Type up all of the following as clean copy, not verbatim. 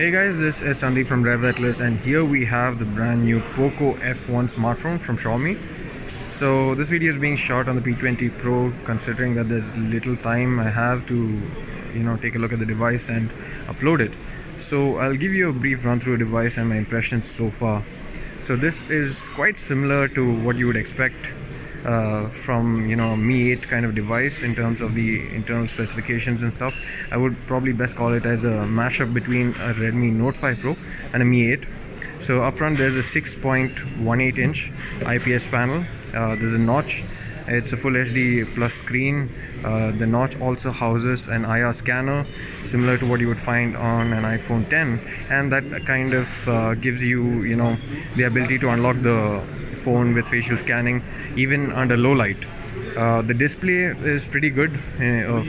Hey guys, this is Sandeep from RevAtlas, and here we have the brand new Poco F1 smartphone from Xiaomi. So this video is being shot on the P20 Pro, considering that there's little time I have to take a look at the device and upload it. So I'll give you a brief run through the device and my impressions so far. So this is quite similar to what you would expect from a Mi 8 kind of device in terms of the internal specifications and stuff. I would probably best call it as a mashup between a Redmi Note 5 Pro and a Mi 8. So up front there's a 6.18 inch IPS panel. There's a notch. It's a full HD plus screen. The notch also houses an IR scanner similar to what you would find on an iPhone 10, and that kind of gives you the ability to unlock the phone with facial scanning even under low light. The display is pretty good.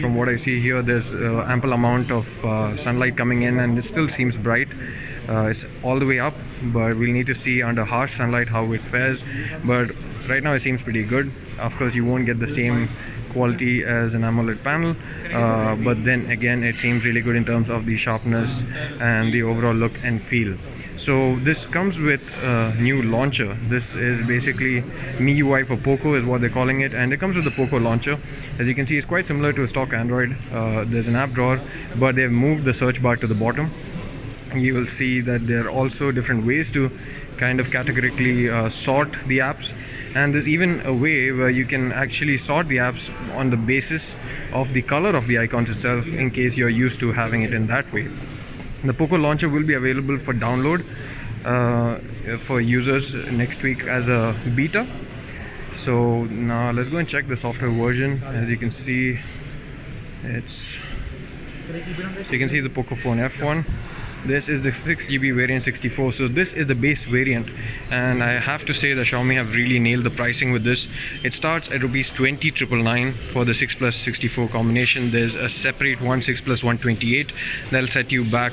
From what I see here, there's ample amount of sunlight coming in and it still seems bright. It's all the way up, but we'll need to see under harsh sunlight how it fares, but right now it seems pretty good. Of course you won't get the same quality as an AMOLED panel, but then again it seems really good in terms of the sharpness and the overall look and feel. So this comes with a new launcher. This is basically MIUI for Poco is what they're calling it, and it comes with the Poco Launcher. As you can see, it's quite similar to a stock Android. There's an app drawer, but they've moved the search bar to the bottom. You will see that there are also different ways to kind of categorically sort the apps, and there's even a way where you can actually sort the apps on the basis of the color of the icons itself, in case you're used to having it in that way. The Poco Launcher will be available for download for users next week as a beta. So now let's go and check the software version. As you can see, you can see the Poco Phone F1. This is the 6GB variant 64, so this is the base variant, and I have to say that Xiaomi have really nailed the pricing with this. It starts at rupees 20,999 for the 6 plus 64 combination. There's a separate 6 plus 128 that'll set you back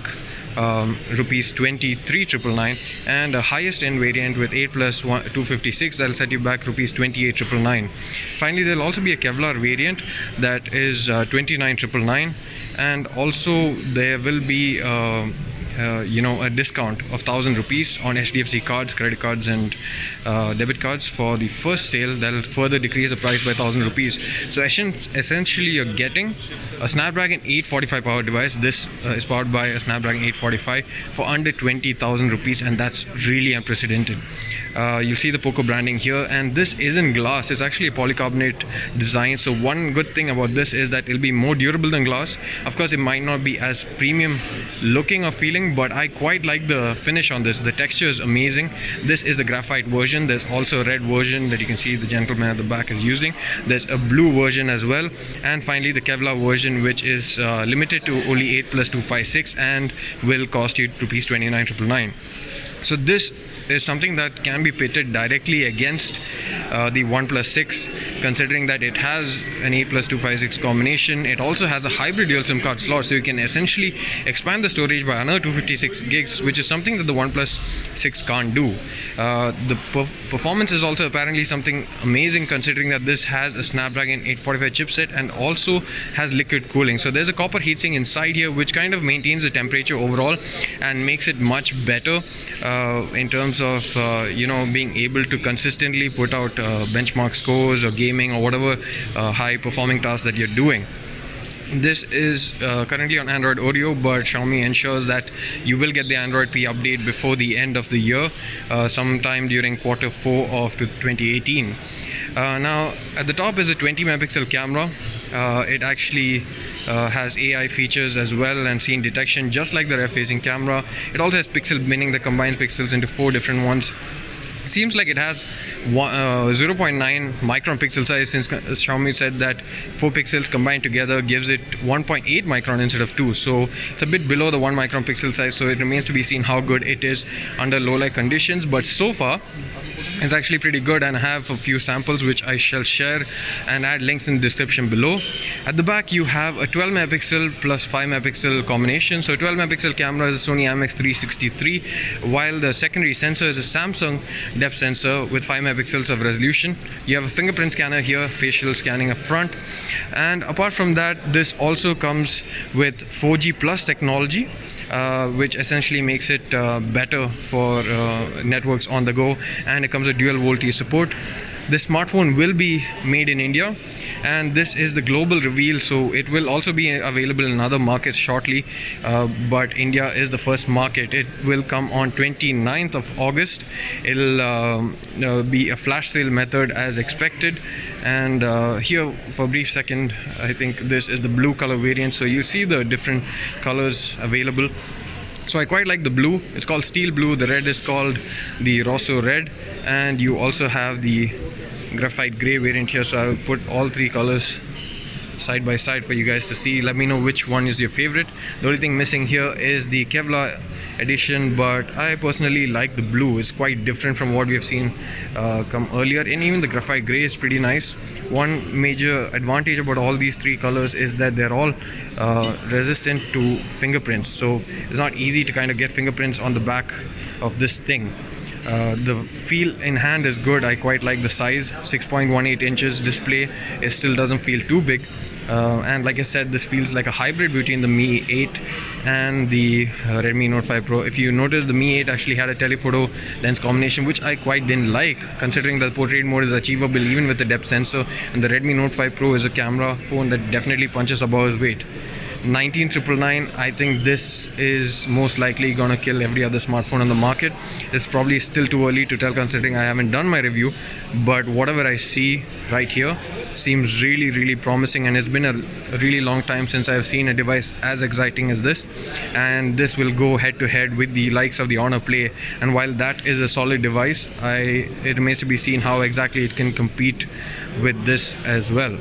rupees 23,999, and a highest end variant with 8 plus 256 that'll set you back rupees 28,999. Finally, there'll also be a Kevlar variant that is 29,999, and also there will be a discount of 1,000 rupees on HDFC cards, credit cards and debit cards for the first sale. That'll further decrease the price by 1,000 rupees. So essentially you're getting a Snapdragon 845 powered device. This is powered by a Snapdragon 845 for under 20,000 rupees, and that's really unprecedented. You'll see the Poco branding here, and this isn't glass, it's actually a polycarbonate design. So one good thing about this is that it'll be more durable than glass. Of course it might not be as premium looking or feeling, but I quite like the finish on this. The texture is amazing. This is the graphite version. There's also a red version that you can see the gentleman at the back is using. There's a blue version as well, and finally the Kevlar version, which is limited to only 8 plus 256 and will cost you rupees 29,999. So this is something that can be pitted directly against the OnePlus 6, considering that it has an 8 plus 256 combination. It also has a hybrid dual SIM card slot, so you can essentially expand the storage by another 256 gigs, which is something that the OnePlus 6 can't do. The performance is also apparently something amazing, considering that this has a Snapdragon 845 chipset and also has liquid cooling. So there's a copper heatsink inside here, which kind of maintains the temperature overall and makes it much better in terms of being able to consistently put out benchmark scores or gaming or whatever high performing tasks that you're doing. This is currently on Android Oreo, but Xiaomi ensures that you will get the Android P update before the end of the year, sometime during Q4 of 2018. Now at the top is a 20 megapixel camera. It actually has AI features as well and scene detection, just like the rear facing camera. It also has pixel binning that combines pixels into 4 different ones. Seems like it has 0.9 micron pixel size, since Xiaomi said that 4 pixels combined together gives it 1.8 micron instead of 2. So it's a bit below the 1 micron pixel size, so it remains to be seen how good it is under low light conditions. But so far it's actually pretty good, and I have a few samples which I shall share and add links in the description below. At the back you have a 12 megapixel plus 5 megapixel combination. So 12 megapixel camera is a Sony IMX363, while the secondary sensor is a Samsung depth sensor with 5 megapixels of resolution. You have a fingerprint scanner here, facial scanning up front, and apart from that, this also comes with 4G plus technology. which essentially makes it better for networks on the go, and it comes with dual VoLTE support. This smartphone will be made in India, and this is the global reveal, so it will also be available in other markets shortly, but India is the first market. It will come on 29th of August. It'll be a flash sale method as expected, and here for a brief second, I think this is the blue color variant, so you see the different colors available. So I quite like the blue. It's called steel blue. The red is called the Rosso red, and you also have the graphite gray variant here. So I'll put all three colors side by side for you guys to see. Let me know which one is your favorite. The only thing missing here is the Kevlar edition, but I personally like the blue. It's quite different from what we have seen come earlier, and even the graphite gray is pretty nice. One major advantage about all these three colors is that they're all resistant to fingerprints, so it's not easy to kind of get fingerprints on the back of this thing. The feel in hand is good. I quite like the size. 6.18 inches display. It still doesn't feel too big, and like I said, this feels like a hybrid between the Mi 8 and the Redmi Note 5 Pro. If you notice, the Mi 8 actually had a telephoto lens combination, which I quite didn't like, considering that portrait mode is achievable even with the depth sensor, and the Redmi Note 5 Pro is a camera phone that definitely punches above its weight. 19,999, I think this is most likely gonna kill every other smartphone on the market. It's probably still too early to tell, considering I haven't done my review, but whatever I see right here seems really promising, and it's been a really long time since I've seen a device as exciting as this, and this will go head to head with the likes of the Honor Play, and while that is a solid device, it remains to be seen how exactly it can compete with this as well.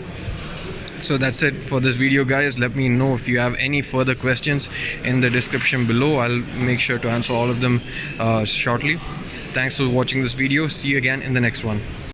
So that's it for this video, guys. Let me know if you have any further questions in the description below. I'll make sure to answer all of them shortly. Thanks for watching this video. See you again in the next one.